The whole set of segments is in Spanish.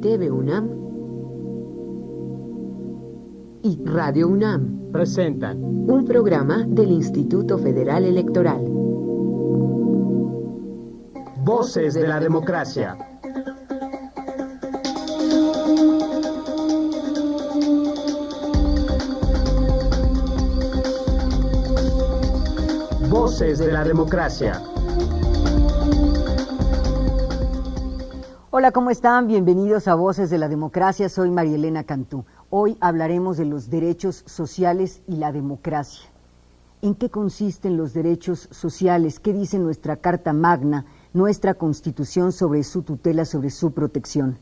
TV UNAM y Radio UNAM presentan un programa del Instituto Federal Electoral. Voces de la Democracia. Voces de la Democracia. Hola, ¿cómo están? Bienvenidos a Voces de la Democracia. Soy María Elena Cantú. Hoy hablaremos de los derechos sociales y la democracia. ¿En qué consisten los derechos sociales? ¿Qué dice nuestra Carta Magna, nuestra Constitución sobre su tutela, sobre su protección?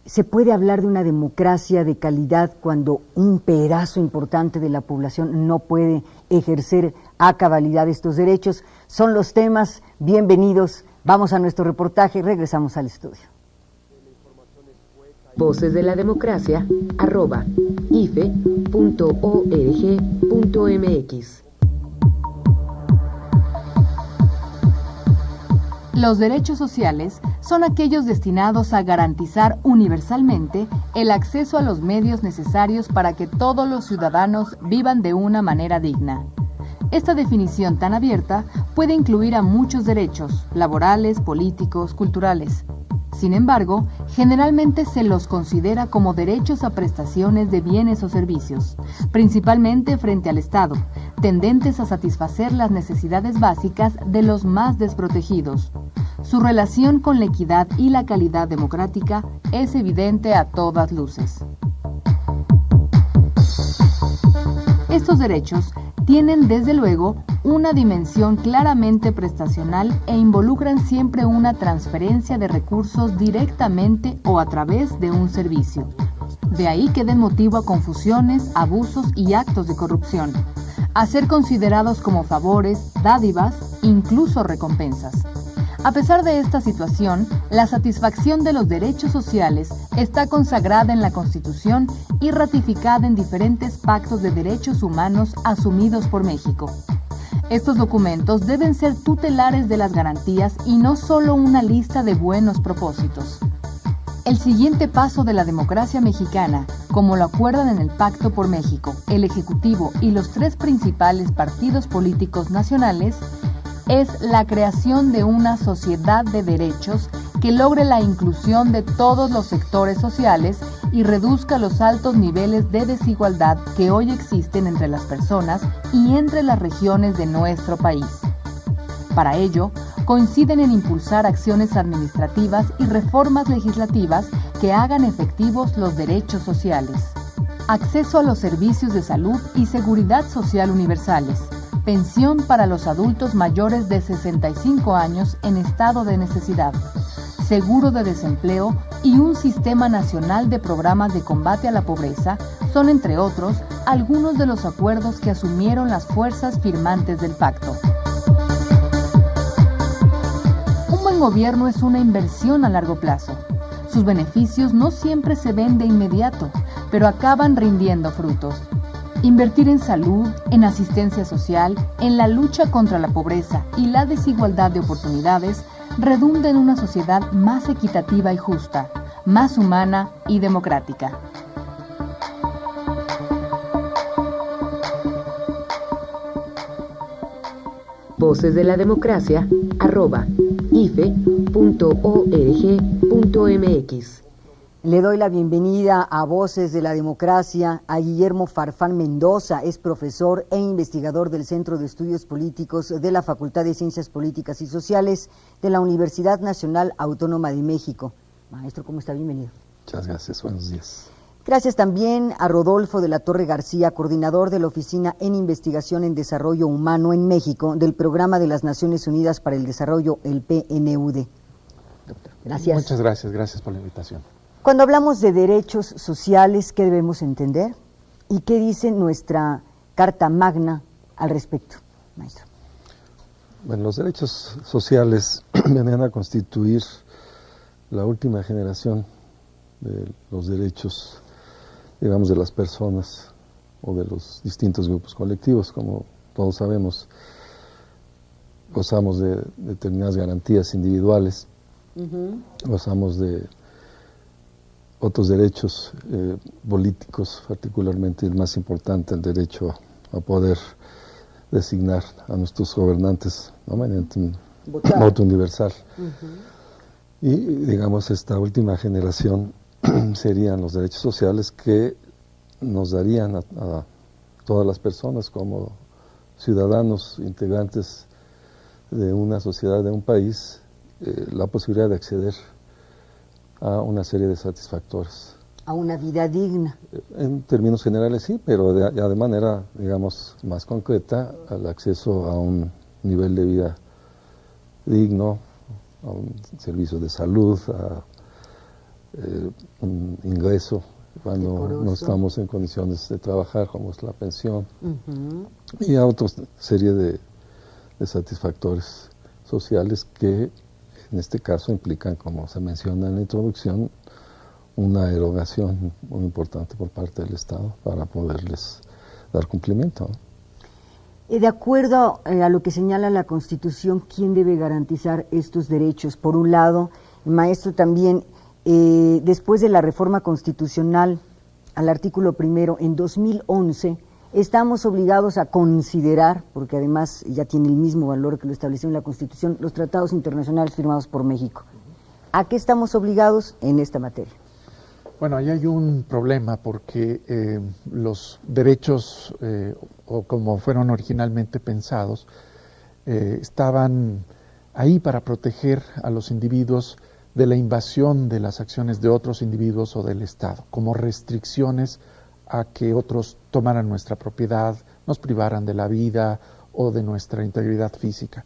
¿Se puede hablar de una democracia de calidad cuando un pedazo importante de la población no puede ejercer a cabalidad estos derechos? Son los temas. Bienvenidos. Vamos a nuestro reportaje y regresamos al estudio. Voces de la Democracia, @ife.org.mx. Los derechos sociales son aquellos destinados a garantizar universalmente el acceso a los medios necesarios para que todos los ciudadanos vivan de una manera digna. Esta definición tan abierta puede incluir a muchos derechos, laborales, políticos, culturales. Sin embargo, generalmente se los considera como derechos a prestaciones de bienes o servicios, principalmente frente al Estado, tendentes a satisfacer las necesidades básicas de los más desprotegidos. Su relación con la equidad y la calidad democrática es evidente a todas luces. Estos derechos tienen, desde luego, una dimensión claramente prestacional e involucran siempre una transferencia de recursos directamente o a través de un servicio. De ahí que den motivo a confusiones, abusos y actos de corrupción, a ser considerados como favores, dádivas, incluso recompensas. A pesar de esta situación, la satisfacción de los derechos sociales está consagrada en la Constitución y ratificada en diferentes pactos de derechos humanos asumidos por México. Estos documentos deben ser tutelares de las garantías y no solo una lista de buenos propósitos. El siguiente paso de la democracia mexicana, como lo acuerdan en el Pacto por México, el Ejecutivo y los tres principales partidos políticos nacionales, es la creación de una sociedad de derechos que logre la inclusión de todos los sectores sociales y reduzca los altos niveles de desigualdad que hoy existen entre las personas y entre las regiones de nuestro país. Para ello, coinciden en impulsar acciones administrativas y reformas legislativas que hagan efectivos los derechos sociales. Acceso a los servicios de salud y seguridad social universales. Pensión para los adultos mayores de 65 años en estado de necesidad, seguro de desempleo y un sistema nacional de programas de combate a la pobreza son, entre otros, algunos de los acuerdos que asumieron las fuerzas firmantes del pacto. Un buen gobierno es una inversión a largo plazo. Sus beneficios no siempre se ven de inmediato, pero acaban rindiendo frutos. Invertir en salud, en asistencia social, en la lucha contra la pobreza y la desigualdad de oportunidades redunda en una sociedad más equitativa y justa, más humana y democrática. Voces de la Democracia, @ife.org.mx. Le doy la bienvenida a Voces de la Democracia a Guillermo Farfán Mendoza. Es profesor e investigador del Centro de Estudios Políticos de la Facultad de Ciencias Políticas y Sociales de la Universidad Nacional Autónoma de México. Maestro, ¿cómo está? Bienvenido. Muchas gracias, buenos días. Gracias también a Rodolfo de la Torre García, coordinador de la Oficina en Investigación en Desarrollo Humano en México del Programa de las Naciones Unidas para el Desarrollo, el PNUD. Gracias. Muchas gracias, gracias por la invitación. Cuando hablamos de derechos sociales, ¿qué debemos entender? ¿Y qué dice nuestra Carta Magna al respecto, maestro? Bueno, los derechos sociales vienen a constituir la última generación de los derechos, digamos, de las personas o de los distintos grupos colectivos. Como todos sabemos, gozamos de determinadas garantías individuales, gozamos de otros derechos políticos, particularmente el más importante, el derecho a poder designar a nuestros gobernantes, ¿no?, mediante un voto universal. Y digamos, esta última generación serían los derechos sociales que nos darían a todas las personas como ciudadanos integrantes de una sociedad, de un país, la posibilidad de acceder a una serie de satisfactores. A una vida digna. En términos generales sí, pero ya de manera, digamos, más concreta, al acceso a un nivel de vida digno, a un servicio de salud, a un ingreso cuando decoroso, no estamos en condiciones de trabajar, como es la pensión, y a otra serie de satisfactores sociales que en este caso implican, como se menciona en la introducción, una erogación muy importante por parte del Estado para poderles dar cumplimiento, ¿no? De acuerdo a lo que señala la Constitución, ¿quién debe garantizar estos derechos? Por un lado, maestro, también después de la reforma constitucional al artículo 1, en 2011, estamos obligados a considerar, porque además ya tiene el mismo valor que lo estableció en la Constitución, los tratados internacionales firmados por México. ¿A qué estamos obligados en esta materia? Bueno, ahí hay un problema porque los derechos, o como fueron originalmente pensados, estaban ahí para proteger a los individuos de la invasión de las acciones de otros individuos o del Estado, como restricciones a que otros tomaran nuestra propiedad, nos privaran de la vida o de nuestra integridad física.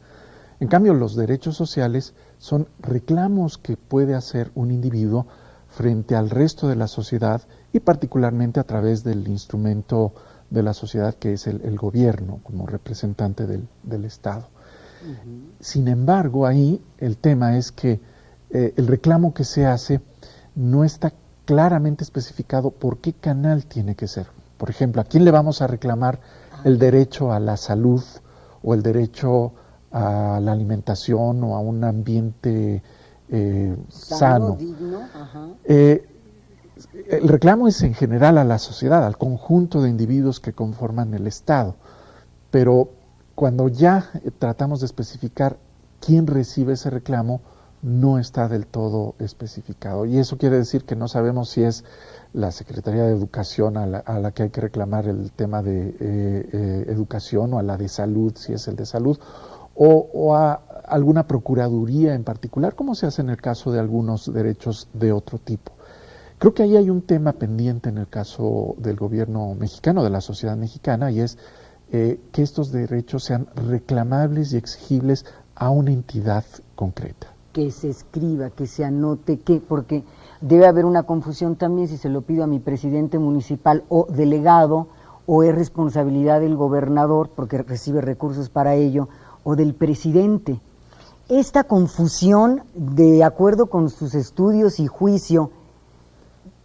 En cambio, los derechos sociales son reclamos que puede hacer un individuo frente al resto de la sociedad y particularmente a través del instrumento de la sociedad que es el gobierno como representante del Estado. Sin embargo, ahí el tema es que el reclamo que se hace no está claramente especificado por qué canal tiene que ser. Por ejemplo, ¿a quién le vamos a reclamar el derecho a la salud o el derecho a la alimentación o a un ambiente sano? Digno. El reclamo es en general a la sociedad, al conjunto de individuos que conforman el Estado, pero cuando ya tratamos de especificar quién recibe ese reclamo, no está del todo especificado. Y eso quiere decir que no sabemos si es la Secretaría de Educación a la que hay que reclamar el tema de educación, o a la de salud, si es el de salud, o a alguna procuraduría en particular, como se hace en el caso de algunos derechos de otro tipo. Creo que ahí hay un tema pendiente en el caso del gobierno mexicano, de la sociedad mexicana, y es que estos derechos sean reclamables y exigibles a una entidad concreta. Que se escriba, que se anote, porque debe haber una confusión también si se lo pido a mi presidente municipal o delegado, o es responsabilidad del gobernador, porque recibe recursos para ello, o del presidente. Esta confusión, de acuerdo con sus estudios y juicio,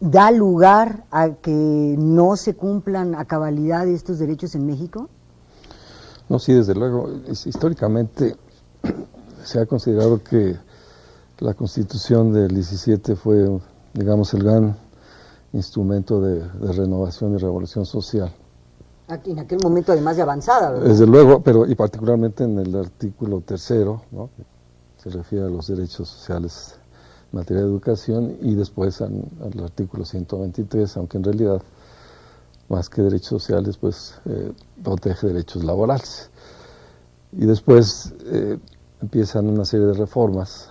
¿da lugar a que no se cumplan a cabalidad estos derechos en México? No, sí, desde luego. Históricamente se ha considerado que la Constitución del 17 fue, digamos, el gran instrumento de renovación y revolución social. En aquel momento además de avanzada, ¿verdad? Desde luego, pero y particularmente en el artículo 3, ¿no?, que se refiere a los derechos sociales en materia de educación, y después al artículo 123, aunque en realidad, más que derechos sociales, pues protege derechos laborales. Y después empiezan una serie de reformas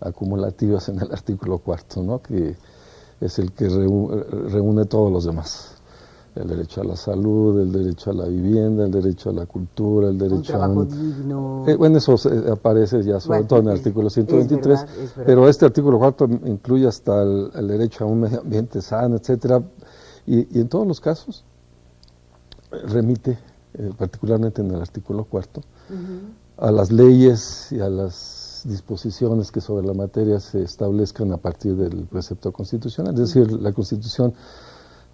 acumulativas en el artículo 4, ¿no?, que es el que reúne todos los demás: el derecho a la salud, el derecho a la vivienda, el derecho a la cultura, el derecho a un trabajo digno. Bueno, eso aparece ya sobre todo en el artículo 123, es verdad. Pero este artículo 4 incluye hasta el derecho a un medio ambiente sano, etcétera, y en todos los casos remite, particularmente en el artículo 4, a las leyes y a las disposiciones que sobre la materia se establezcan a partir del precepto constitucional. Es decir, la Constitución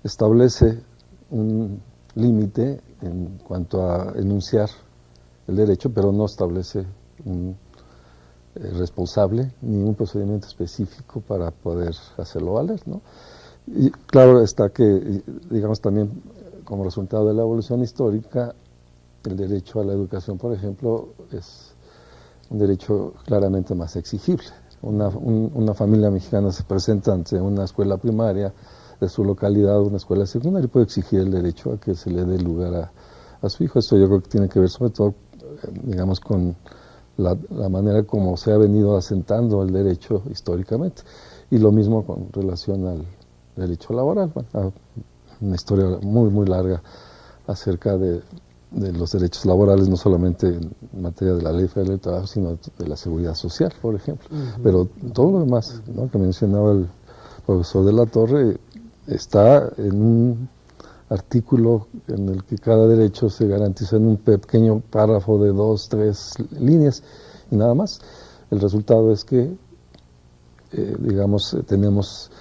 establece un límite en cuanto a enunciar el derecho, pero no establece un responsable ni un procedimiento específico para poder hacerlo valer, ¿no? Y claro está que, digamos, también como resultado de la evolución histórica, el derecho a la educación, por ejemplo, es un derecho claramente más exigible. Una familia mexicana se presenta ante una escuela primaria de su localidad, una escuela secundaria, y puede exigir el derecho a que se le dé lugar a su hijo. Esto yo creo que tiene que ver sobre todo, digamos, con la manera como se ha venido asentando el derecho históricamente. Y lo mismo con relación al derecho laboral. Bueno, una historia muy, muy larga acerca de los derechos laborales, no solamente en materia de la ley federal del trabajo, sino de la seguridad social, por ejemplo. Pero todo lo demás, ¿no?, que mencionaba el profesor de la Torre, está en un artículo en el que cada derecho se garantiza en un pequeño párrafo de 2, 3 líneas y nada más. El resultado es que, digamos, tenemos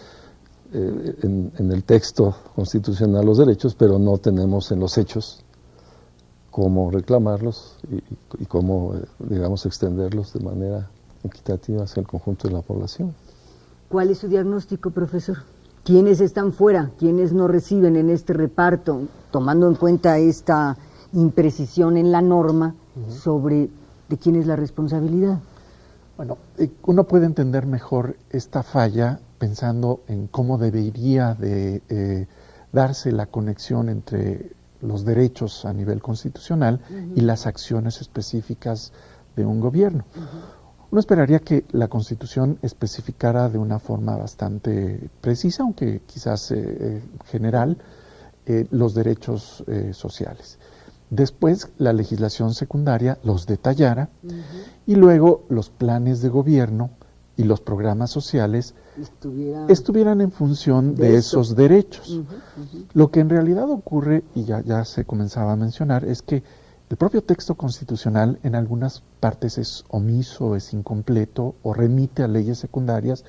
en el texto constitucional los derechos, pero no tenemos en los hechos cómo reclamarlos y cómo, digamos, extenderlos de manera equitativa hacia el conjunto de la población. ¿Cuál es su diagnóstico, profesor? ¿Quiénes están fuera? ¿Quiénes no reciben en este reparto? Tomando en cuenta esta imprecisión en la norma sobre de quién es la responsabilidad. Bueno, uno puede entender mejor esta falla pensando en cómo debería de darse la conexión entre los derechos a nivel constitucional y las acciones específicas de un gobierno. Uno esperaría que la Constitución especificara de una forma bastante precisa, aunque quizás general, los derechos sociales. Después, la legislación secundaria los detallara y luego los planes de gobierno y los programas sociales estuvieran en función de esos derechos. Lo que en realidad ocurre, y ya se comenzaba a mencionar, es que el propio texto constitucional en algunas partes es omiso, es incompleto o remite a leyes secundarias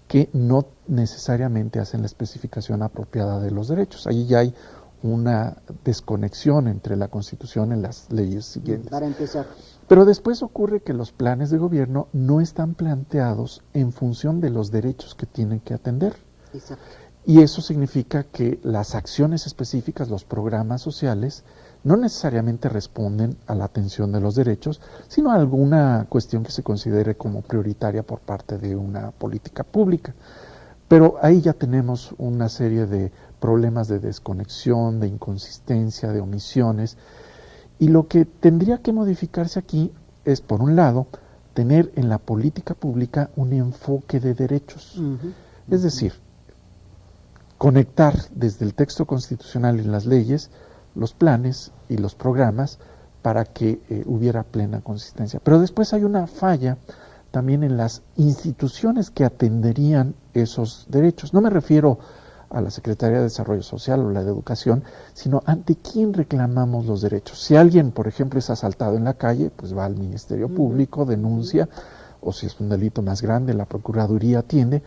que no necesariamente hacen la especificación apropiada de los derechos. Allí ya hay una desconexión entre la Constitución y las leyes siguientes. Para empezar. Pero después ocurre que los planes de gobierno no están planteados en función de los derechos que tienen que atender. Exacto. Y eso significa que las acciones específicas, los programas sociales, no necesariamente responden a la atención de los derechos, sino a alguna cuestión que se considere como prioritaria por parte de una política pública. Pero ahí ya tenemos una serie de problemas de desconexión, de inconsistencia, de omisiones, y lo que tendría que modificarse aquí es, por un lado, tener en la política pública un enfoque de derechos. Es decir, conectar desde el texto constitucional y las leyes los planes y los programas para que hubiera plena consistencia. Pero después hay una falla también en las instituciones que atenderían esos derechos. No me refiero a la Secretaría de Desarrollo Social o la de Educación, sino ante quién reclamamos los derechos. Si alguien, por ejemplo, es asaltado en la calle, pues va al Ministerio Público, denuncia, o si es un delito más grande, la Procuraduría atiende,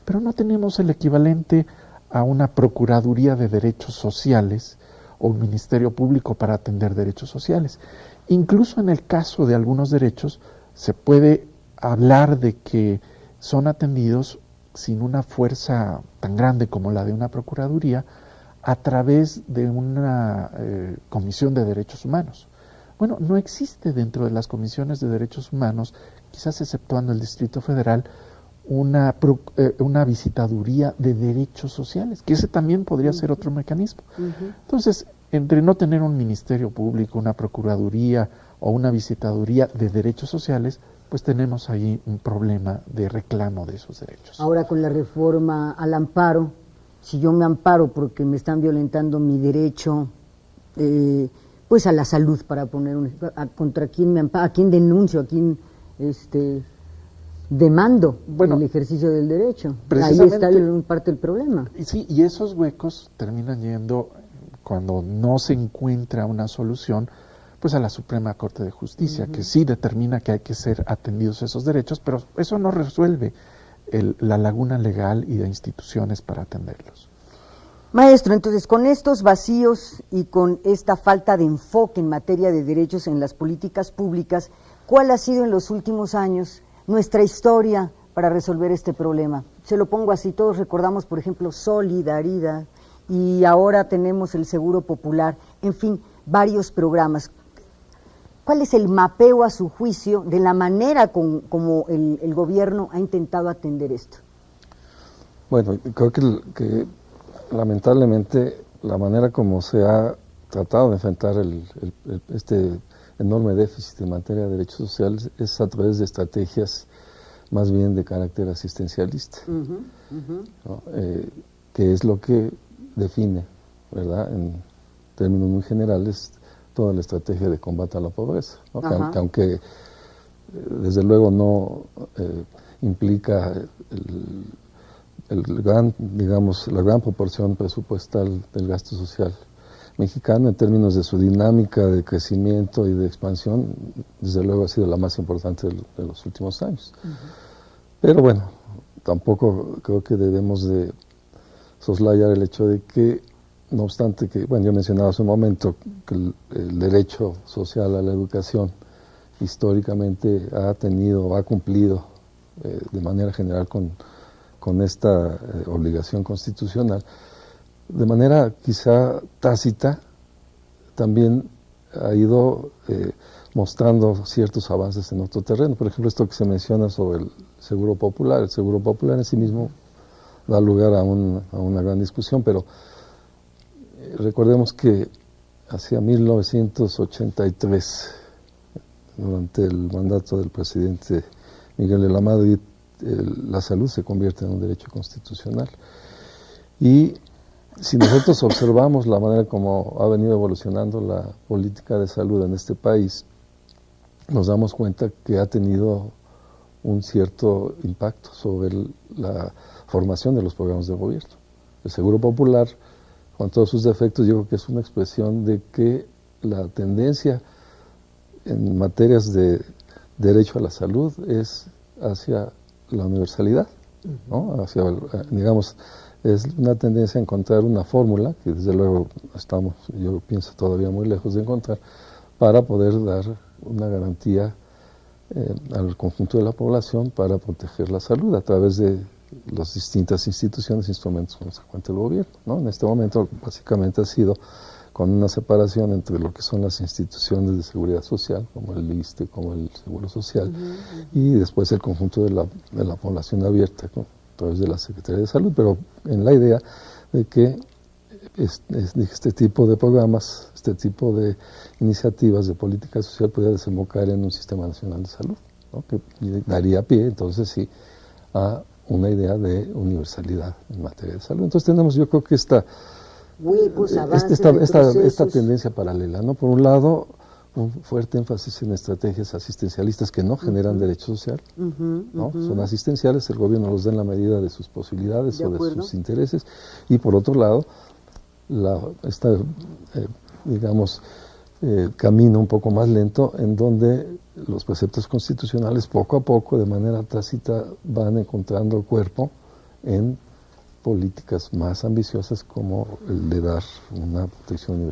pero no tenemos el equivalente a una Procuraduría de Derechos Sociales o un Ministerio Público para atender derechos sociales. Incluso en el caso de algunos derechos se puede hablar de que son atendidos sin una fuerza tan grande como la de una Procuraduría a través de una Comisión de Derechos Humanos. Bueno, no existe dentro de las comisiones de derechos humanos, quizás exceptuando el Distrito Federal, una visitaduría de derechos sociales, que ese también podría ser otro mecanismo. Entonces, entre no tener un ministerio público, una procuraduría o una visitaduría de derechos sociales, pues tenemos ahí un problema de reclamo de esos derechos. Ahora, con la reforma al amparo, si yo me amparo porque me están violentando mi derecho pues a la salud, para poner un contra quién me amparo, a quién denuncio, a quién demando el ejercicio del derecho. Ahí está parte del problema. Sí, y esos huecos terminan yendo, cuando no se encuentra una solución, pues a la Suprema Corte de Justicia, que sí determina que hay que ser atendidos esos derechos, pero eso no resuelve la laguna legal y de instituciones para atenderlos. Maestro, entonces, con estos vacíos y con esta falta de enfoque en materia de derechos en las políticas públicas, ¿cuál ha sido en los últimos años nuestra historia para resolver este problema. Se lo pongo así, todos recordamos, por ejemplo, Solidaridad, y ahora tenemos el Seguro Popular, en fin, varios programas. ¿Cuál es el mapeo, a su juicio, de la manera como el gobierno ha intentado atender esto? Bueno, creo que lamentablemente la manera como se ha tratado de enfrentar este enorme déficit en materia de derechos sociales es a través de estrategias más bien de carácter asistencialista, ¿no? Que es lo que define, ¿verdad?, en términos muy generales, toda la estrategia de combate a la pobreza, ¿no? Que aunque desde luego no implica la gran proporción presupuestal del gasto social mexicano en términos de su dinámica de crecimiento y de expansión, desde luego ha sido la más importante de los últimos años. Pero bueno, tampoco creo que debemos de soslayar el hecho de que, no obstante que, bueno, yo mencionaba hace un momento que el derecho social a la educación históricamente ha cumplido de manera general con esta obligación constitucional. De manera quizá tácita, también ha ido mostrando ciertos avances en otro terreno. Por ejemplo, esto que se menciona sobre el Seguro Popular. El Seguro Popular en sí mismo da lugar a una gran discusión, pero recordemos que hacia 1983, durante el mandato del presidente Miguel de la Madrid, la salud se convierte en un derecho constitucional. Y si nosotros observamos la manera como ha venido evolucionando la política de salud en este país, nos damos cuenta que ha tenido un cierto impacto sobre la formación de los programas de gobierno. El Seguro Popular, con todos sus defectos, yo creo que es una expresión de que la tendencia en materias de derecho a la salud es hacia la universalidad, ¿no? Digamos, es una tendencia a encontrar una fórmula, que desde luego estamos, yo pienso, todavía muy lejos de encontrar, para poder dar una garantía al conjunto de la población para proteger la salud a través de las distintas instituciones e instrumentos con los que cuenta el gobierno, ¿no? En este momento básicamente ha sido con una separación entre lo que son las instituciones de seguridad social, como el ISSSTE, como el Seguro Social, y después el conjunto de la población abierta, ¿no?, a través de la Secretaría de Salud, pero en la idea de que este tipo de programas, este tipo de iniciativas de política social pudiera desembocar en un sistema nacional de salud, ¿no?, que daría pie entonces sí a una idea de universalidad en materia de salud. Entonces tenemos, yo creo que esta tendencia paralela, ¿no? Por un lado, un fuerte énfasis en estrategias asistencialistas que no generan derecho social, ¿no? Son asistenciales, el gobierno los da en la medida de sus posibilidades o de sus intereses, y por otro lado, camino un poco más lento en donde los preceptos constitucionales poco a poco, de manera tácita, van encontrando cuerpo en políticas más ambiciosas como el de dar una protección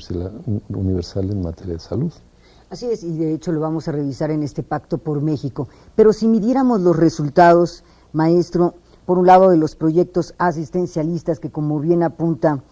universal en materia de salud. Así es, y de hecho lo vamos a revisar en este Pacto por México. Pero si midiéramos los resultados, maestro, por un lado de los proyectos asistencialistas que, como bien apunta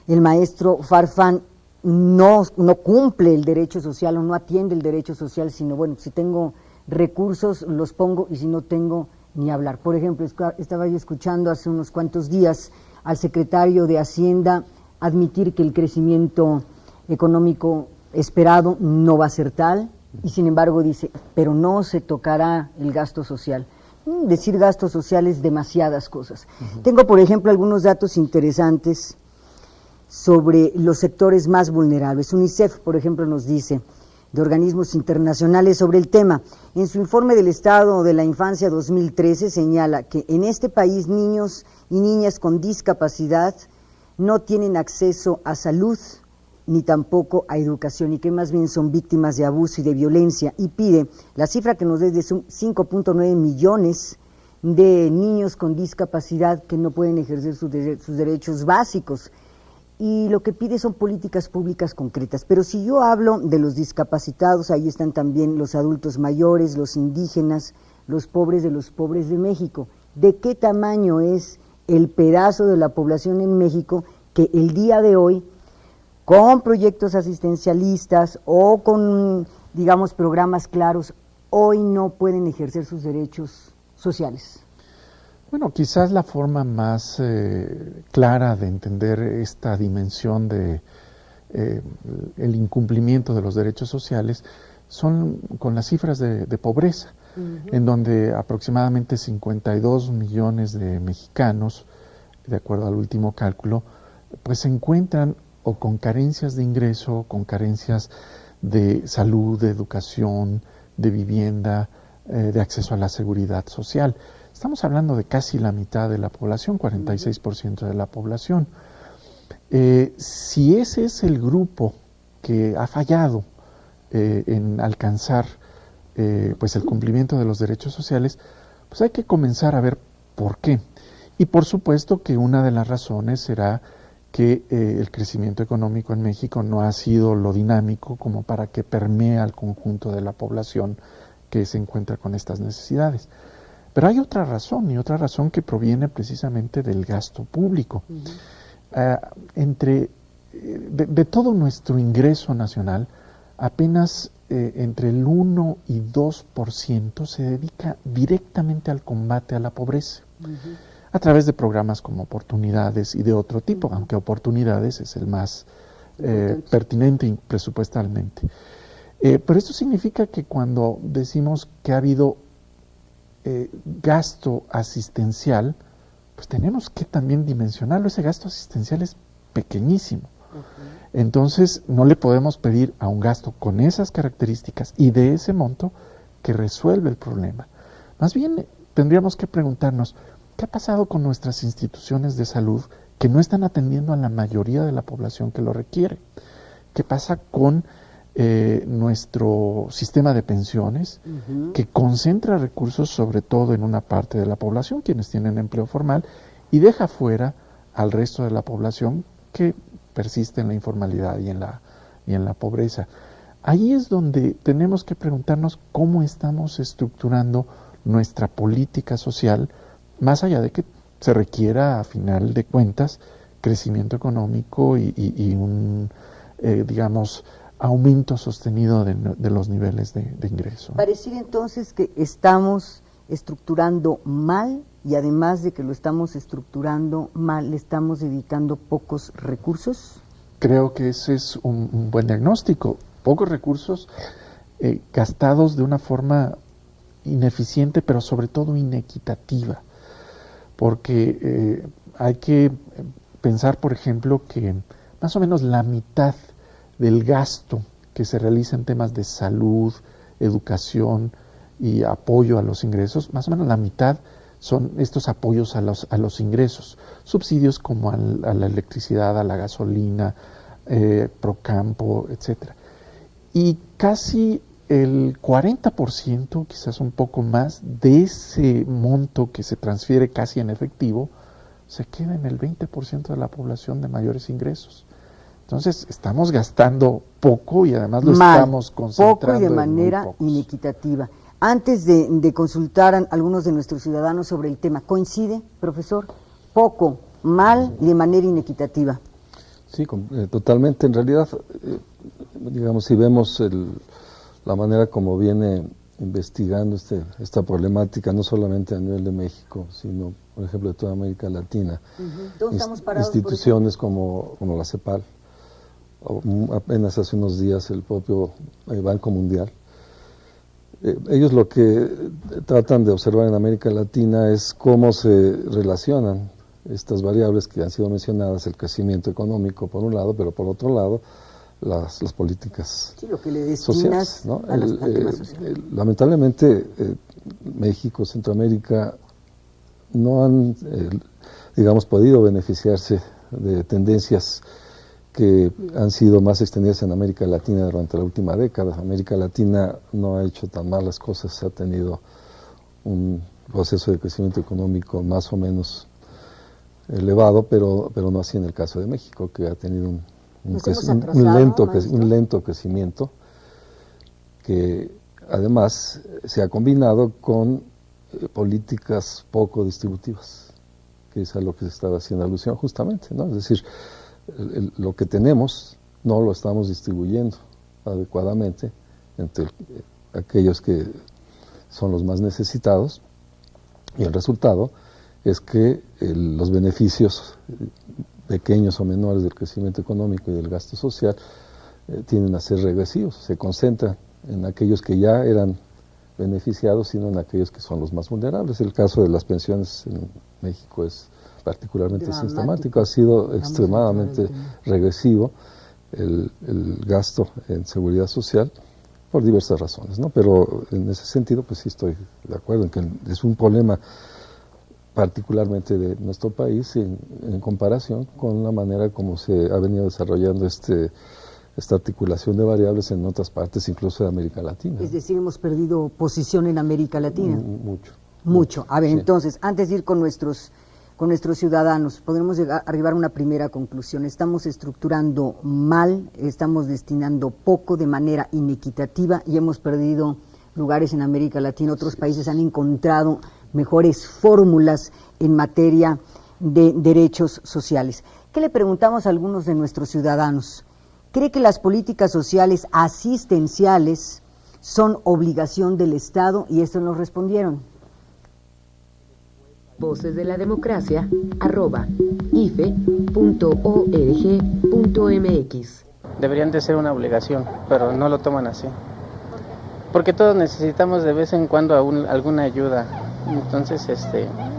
el maestro Farfán, no cumple el derecho social o no atiende el derecho social, sino, bueno, si tengo recursos los pongo y si no tengo, ni hablar. Por ejemplo, estaba yo escuchando hace unos cuantos días al secretario de Hacienda admitir que el crecimiento económico esperado no va a ser tal, y sin embargo dice, pero no se tocará el gasto social. Decir gasto social es demasiadas cosas. Tengo, por ejemplo, algunos datos interesantes sobre los sectores más vulnerables. UNICEF, por ejemplo, nos dice, de organismos internacionales sobre el tema, en su informe del Estado de la Infancia 2013 señala que en este país niños y niñas con discapacidad no tienen acceso a salud ni tampoco a educación, y que más bien son víctimas de abuso y de violencia, y pide la cifra que nos dé de 5.9 millones de niños con discapacidad que no pueden ejercer sus derechos básicos, y lo que pide son políticas públicas concretas. Pero si yo hablo de los discapacitados, ahí están también los adultos mayores, los indígenas, los pobres de México. ¿De qué tamaño es el pedazo de la población en México que el día de hoy, con proyectos asistencialistas o con, digamos, programas claros, hoy no pueden ejercer sus derechos sociales? Bueno, quizás la forma más clara de entender esta dimensión de el incumplimiento de los derechos sociales son con las cifras de pobreza, en donde aproximadamente 52 millones de mexicanos, de acuerdo al último cálculo, pues se encuentran o con carencias de ingreso, con carencias de salud, de educación, de vivienda, de acceso a la seguridad social. Estamos hablando de casi la mitad de la población, 46% de la población. Si ese es el grupo que ha fallado en alcanzar pues el cumplimiento de los derechos sociales, pues hay que comenzar a ver por qué. Y por supuesto que una de las razones será que el crecimiento económico en México no ha sido lo dinámico como para que permee al conjunto de la población que se encuentra con estas necesidades. Pero hay otra razón, y otra razón que proviene precisamente del gasto público. De todo nuestro ingreso nacional, apenas entre el 1 y 2% se dedica directamente al combate a la pobreza, a través de programas como Oportunidades y de otro tipo, aunque Oportunidades es el más pertinente presupuestalmente. Pero esto significa que cuando decimos que ha habido gasto asistencial, pues tenemos que también dimensionarlo. Ese gasto asistencial es pequeñísimo. Entonces no le podemos pedir a un gasto con esas características y de ese monto que resuelve el problema. Más bien tendríamos que preguntarnos, ¿qué ha pasado con nuestras instituciones de salud que no están atendiendo a la mayoría de la población que lo requiere? ¿Qué pasa con nuestro sistema de pensiones, que concentra recursos sobre todo en una parte de la población, quienes tienen empleo formal, y deja fuera al resto de la población que persiste en la informalidad y en la pobreza? Ahí es donde tenemos que preguntarnos cómo estamos estructurando nuestra política social, más allá de que se requiera, a final de cuentas, crecimiento económico y un, digamos, aumento sostenido de los niveles de ingreso. Pareciera entonces que estamos estructurando mal, y además de que lo estamos estructurando mal, le estamos dedicando pocos recursos. Creo que ese es un buen diagnóstico. Pocos recursos gastados de una forma ineficiente, pero sobre todo inequitativa. Porque hay que pensar, por ejemplo, que más o menos la mitad del gasto que se realiza en temas de salud, educación y apoyo a los ingresos, más o menos la mitad son estos apoyos a los ingresos, subsidios como a la electricidad, a la gasolina, Procampo, etcétera. Y casi el 40%, quizás un poco más, de ese monto que se transfiere casi en efectivo, se queda en el 20% de la población de mayores ingresos. Entonces, estamos gastando poco y además lo estamos concentrando poco y de manera inequitativa. Antes de consultar a algunos de nuestros ciudadanos sobre el tema, ¿coincide, profesor? Poco, mal y de manera inequitativa. Sí, totalmente. En realidad, digamos, si vemos la manera como viene investigando esta problemática, no solamente a nivel de México, sino, por ejemplo, de toda América Latina, instituciones como la CEPAL, apenas hace unos días el propio Banco Mundial. Ellos lo que tratan de observar en América Latina es cómo se relacionan estas variables que han sido mencionadas, el crecimiento económico por un lado, pero por otro lado las políticas lo que le destinas sociales, ¿no? al tema social. Lamentablemente México, Centroamérica no han, digamos, podido beneficiarse de tendencias que han sido más extendidas en América Latina durante la última década. América Latina no ha hecho tan mal las cosas, ha tenido un proceso de crecimiento económico más o menos elevado, pero no así en el caso de México, que ha tenido un lento crecimiento, que además se ha combinado con políticas poco distributivas, que es a lo que se estaba haciendo alusión justamente, ¿no? Es decir, lo que tenemos no lo estamos distribuyendo adecuadamente entre aquellos que son los más necesitados, y el resultado es que los beneficios pequeños o menores del crecimiento económico y del gasto social tienden a ser regresivos, se concentran en aquellos que ya eran beneficiados, sino en aquellos que son los más vulnerables. El caso de las pensiones en México es particularmente sistemático, ha sido extremadamente regresivo el gasto en seguridad social por diversas razones, ¿no? Pero en ese sentido, pues sí estoy de acuerdo en que es un problema particularmente de nuestro país en comparación con la manera como se ha venido desarrollando esta articulación de variables en otras partes, incluso de América Latina. Es decir, hemos perdido posición en América Latina. Mucho. A ver, sí. Entonces, antes de ir con nuestros ciudadanos, podremos arribar a una primera conclusión. Estamos estructurando mal, estamos destinando poco de manera inequitativa y hemos perdido lugares en América Latina. Otros países han encontrado mejores fórmulas en materia de derechos sociales. ¿Qué le preguntamos a algunos de nuestros ciudadanos? ¿Cree que las políticas sociales asistenciales son obligación del Estado? Y esto nos respondieron. Voces de la Democracia, @ife.org.mx. Deberían de ser una obligación, pero no lo toman así. Porque todos necesitamos de vez en cuando alguna ayuda. Entonces,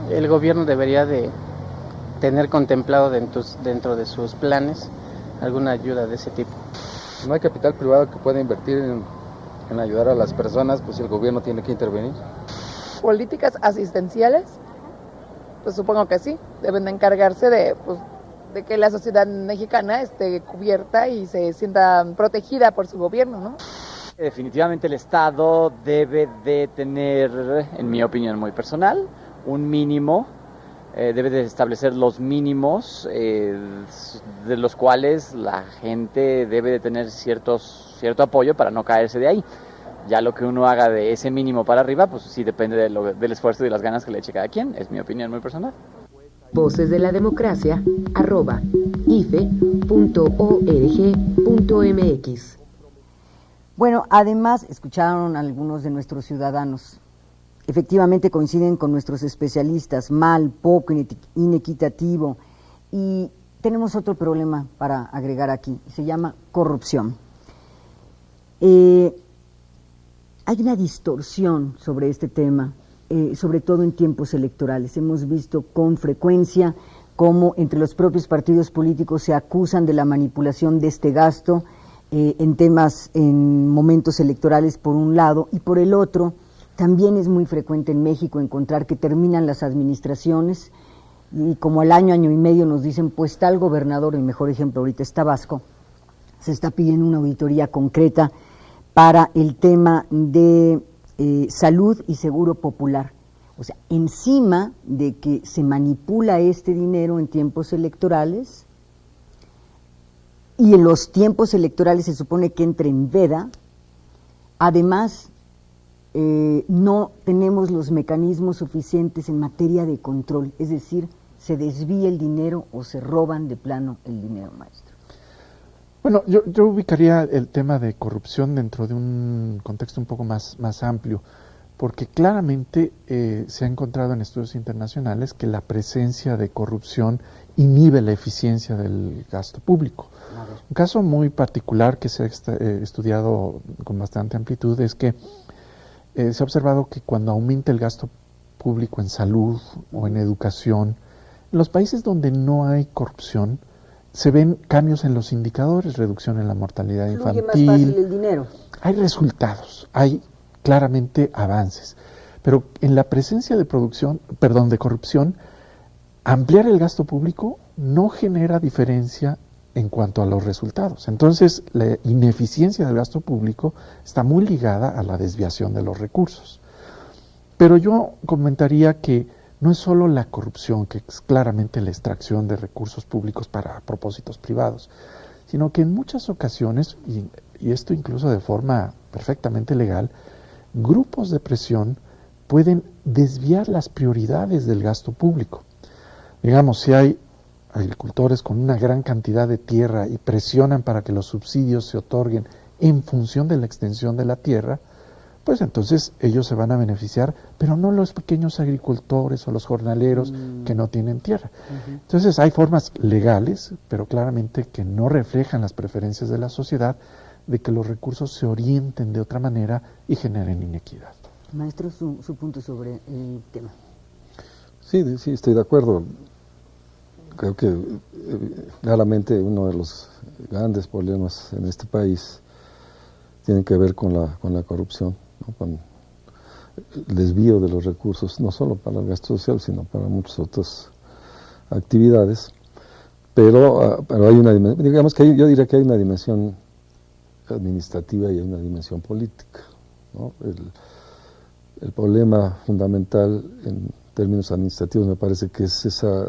el gobierno debería de tener contemplado dentro de sus planes alguna ayuda de ese tipo. No hay capital privado que pueda invertir en ayudar a las personas, pues el gobierno tiene que intervenir. Políticas asistenciales, pues supongo que sí, deben de encargarse de que la sociedad mexicana esté cubierta y se sienta protegida por su gobierno, ¿no? Definitivamente el Estado debe de tener, en mi opinión muy personal, un mínimo, debe de establecer los mínimos de los cuales la gente debe de tener cierto apoyo para no caerse de ahí. Ya lo que uno haga de ese mínimo para arriba, pues sí depende del esfuerzo y de las ganas que le eche cada quien, es mi opinión muy personal. Voces de la Democracia, @ife.org.mx. Bueno, además, escucharon algunos de nuestros ciudadanos. Efectivamente coinciden con nuestros especialistas, mal, poco, inequitativo. Y tenemos otro problema para agregar aquí, se llama corrupción. Hay una distorsión sobre este tema, sobre todo en tiempos electorales. Hemos visto con frecuencia cómo entre los propios partidos políticos se acusan de la manipulación de este gasto en momentos electorales por un lado, y por el otro también es muy frecuente en México encontrar que terminan las administraciones y como al año y medio nos dicen, pues tal gobernador, el mejor ejemplo ahorita es Tabasco, se está pidiendo una auditoría concreta para el tema de salud y seguro popular. O sea, encima de que se manipula este dinero en tiempos electorales, y en los tiempos electorales se supone que entra en veda, además no tenemos los mecanismos suficientes en materia de control, es decir, se desvía el dinero o se roban de plano el dinero, maestro. Bueno, yo ubicaría el tema de corrupción dentro de un contexto un poco más amplio, porque claramente se ha encontrado en estudios internacionales que la presencia de corrupción inhibe la eficiencia del gasto público. Un caso muy particular que se ha estudiado con bastante amplitud es que se ha observado que cuando aumenta el gasto público en salud o en educación, en los países donde no hay corrupción, se ven cambios en los indicadores, reducción en la mortalidad infantil. Fluye más fácil el dinero. Hay resultados, hay claramente avances, pero en la presencia de corrupción, ampliar el gasto público no genera diferencia en cuanto a los resultados. Entonces, la ineficiencia del gasto público está muy ligada a la desviación de los recursos. Pero yo comentaría que no es solo la corrupción, que es claramente la extracción de recursos públicos para propósitos privados, sino que en muchas ocasiones, y esto incluso de forma perfectamente legal, grupos de presión pueden desviar las prioridades del gasto público. Digamos, si hay agricultores con una gran cantidad de tierra y presionan para que los subsidios se otorguen en función de la extensión de la tierra, pues entonces ellos se van a beneficiar, pero no los pequeños agricultores o los jornaleros que no tienen tierra. Entonces hay formas legales, pero claramente que no reflejan las preferencias de la sociedad, de que los recursos se orienten de otra manera y generen inequidad. Maestro, su punto sobre el tema. Sí, estoy de acuerdo. Creo que claramente uno de los grandes problemas en este país tiene que ver con la corrupción, ¿no? Con el desvío de los recursos, no solo para el gasto social, sino para muchas otras actividades. Pero hay una dimensión, digamos que yo diría que hay una dimensión administrativa y hay una dimensión política, ¿no? El problema fundamental en términos administrativos me parece que es esa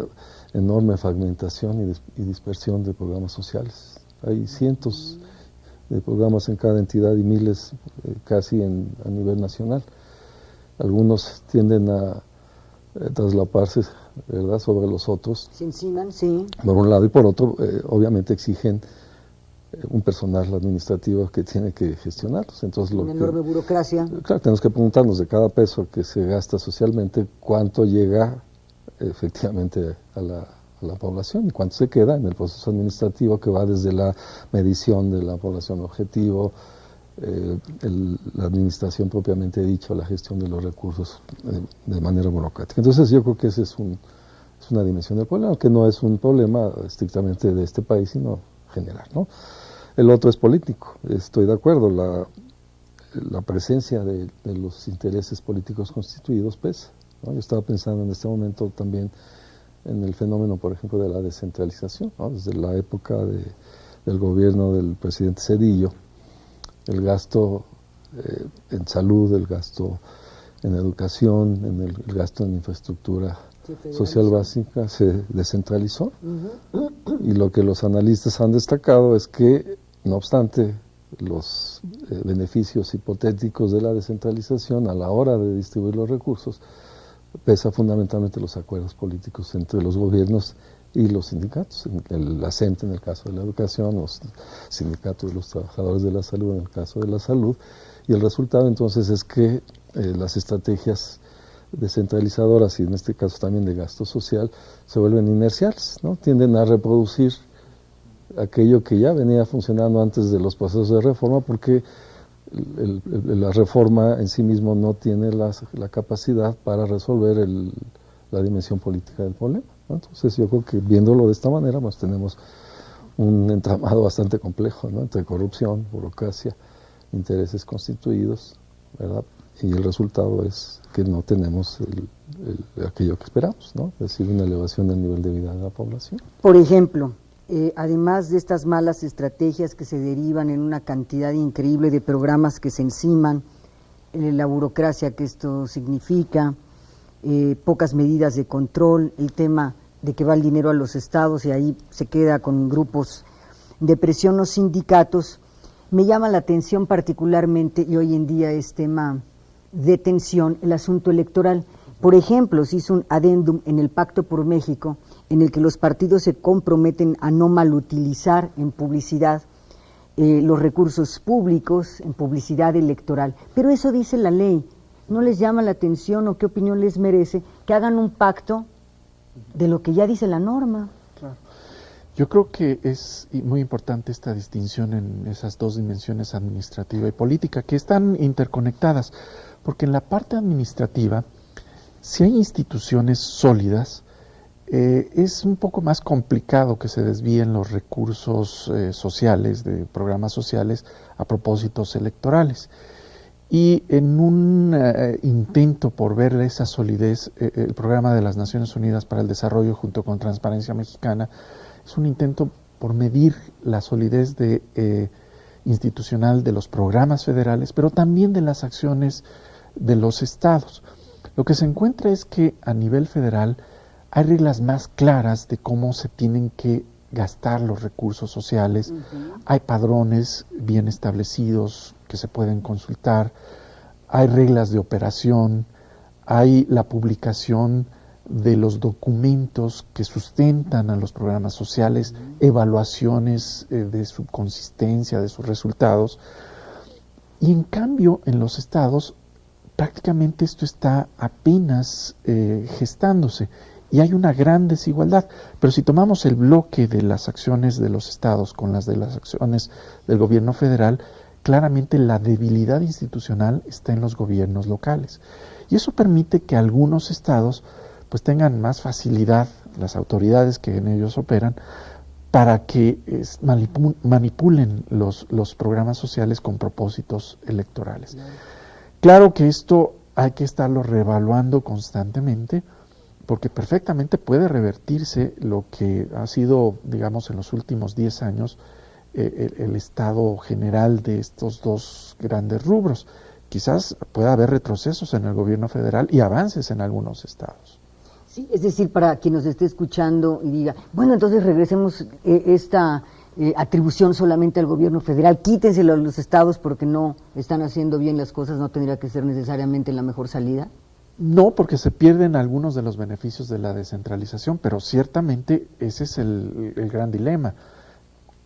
enorme fragmentación y dispersión de programas sociales. Hay cientos de programas en cada entidad y miles casi a nivel nacional. Algunos tienden a traslaparse, ¿verdad?, sobre los otros. Se enciman, sí. Por un lado, y por otro, obviamente exigen un personal administrativo que tiene que gestionarlos. Entonces, una enorme burocracia. Claro, tenemos que preguntarnos de cada peso que se gasta socialmente, cuánto llega efectivamente a la población y cuánto se queda en el proceso administrativo que va desde la medición de la población objetivo, la administración propiamente dicha, la gestión de los recursos de manera burocrática. Entonces yo creo que esa es una dimensión del problema, que no es un problema estrictamente de este país, sino general, ¿no? El otro es político, estoy de acuerdo, la presencia de los intereses políticos constituidos pesa, ¿no? Yo estaba pensando en este momento también en el fenómeno, por ejemplo, de la descentralización, ¿no? Desde la época del gobierno del presidente Zedillo, el gasto en salud, el gasto en educación, el gasto en infraestructura social básica se descentralizó. Y lo que los analistas han destacado es que, no obstante los beneficios hipotéticos de la descentralización, a la hora de distribuir los recursos, pesa fundamentalmente los acuerdos políticos entre los gobiernos y los sindicatos, la CENTE en el caso de la educación, los sindicatos de los trabajadores de la salud en el caso de la salud, y el resultado entonces es que las estrategias descentralizadoras, y en este caso también de gasto social, se vuelven inerciales, ¿no? Tienden a reproducir aquello que ya venía funcionando antes de los procesos de reforma, porque la reforma en sí mismo no tiene la capacidad para resolver la dimensión política del problema, ¿no? Entonces yo creo que viéndolo de esta manera, pues tenemos un entramado bastante complejo, ¿no? Entre corrupción, burocracia, intereses constituidos, ¿verdad? Y el resultado es que no tenemos aquello que esperamos, ¿no? Es decir, una elevación del nivel de vida de la población. Por ejemplo, además de estas malas estrategias que se derivan en una cantidad increíble de programas que se enciman, la burocracia que esto significa, pocas medidas de control, el tema de que va el dinero a los estados y ahí se queda con grupos de presión o sindicatos, me llama la atención particularmente, y hoy en día es tema de tensión, el asunto electoral. Por ejemplo, se hizo un adendum en el Pacto por México en el que los partidos se comprometen a no malutilizar en publicidad los recursos públicos, en publicidad electoral. Pero eso dice la ley. ¿No les llama la atención o qué opinión les merece que hagan un pacto de lo que ya dice la norma? Claro. Yo creo que es muy importante esta distinción en esas dos dimensiones, administrativa y política, que están interconectadas, porque en la parte administrativa, si hay instituciones sólidas, es un poco más complicado que se desvíen los recursos sociales, de programas sociales, a propósitos electorales. Y en un intento por ver esa solidez, el programa de las Naciones Unidas para el Desarrollo junto con Transparencia Mexicana es un intento por medir la solidez institucional de los programas federales, pero también de las acciones de los estados. Lo que se encuentra es que a nivel federal hay reglas más claras de cómo se tienen que gastar los recursos sociales, hay padrones bien establecidos que se pueden consultar, hay reglas de operación, hay la publicación de los documentos que sustentan a los programas sociales, evaluaciones de su consistencia, de sus resultados. Y en cambio, en los estados, prácticamente esto está apenas gestándose y hay una gran desigualdad. Pero si tomamos el bloque de las acciones de los estados con las de las acciones del gobierno federal, claramente la debilidad institucional está en los gobiernos locales. Y eso permite que algunos estados pues tengan más facilidad, las autoridades que en ellos operan, para que manipulen los programas sociales con propósitos electorales. Claro que esto hay que estarlo reevaluando constantemente, porque perfectamente puede revertirse lo que ha sido, digamos, en los últimos 10 años, el estado general de estos dos grandes rubros. Quizás pueda haber retrocesos en el gobierno federal y avances en algunos estados. Sí, es decir, para quien nos esté escuchando y diga, bueno, entonces regresemos esta atribución solamente al gobierno federal, quítenselo a los estados porque no están haciendo bien las cosas, no tendría que ser necesariamente la mejor salida. No, porque se pierden algunos de los beneficios de la descentralización, pero ciertamente ese es el gran dilema.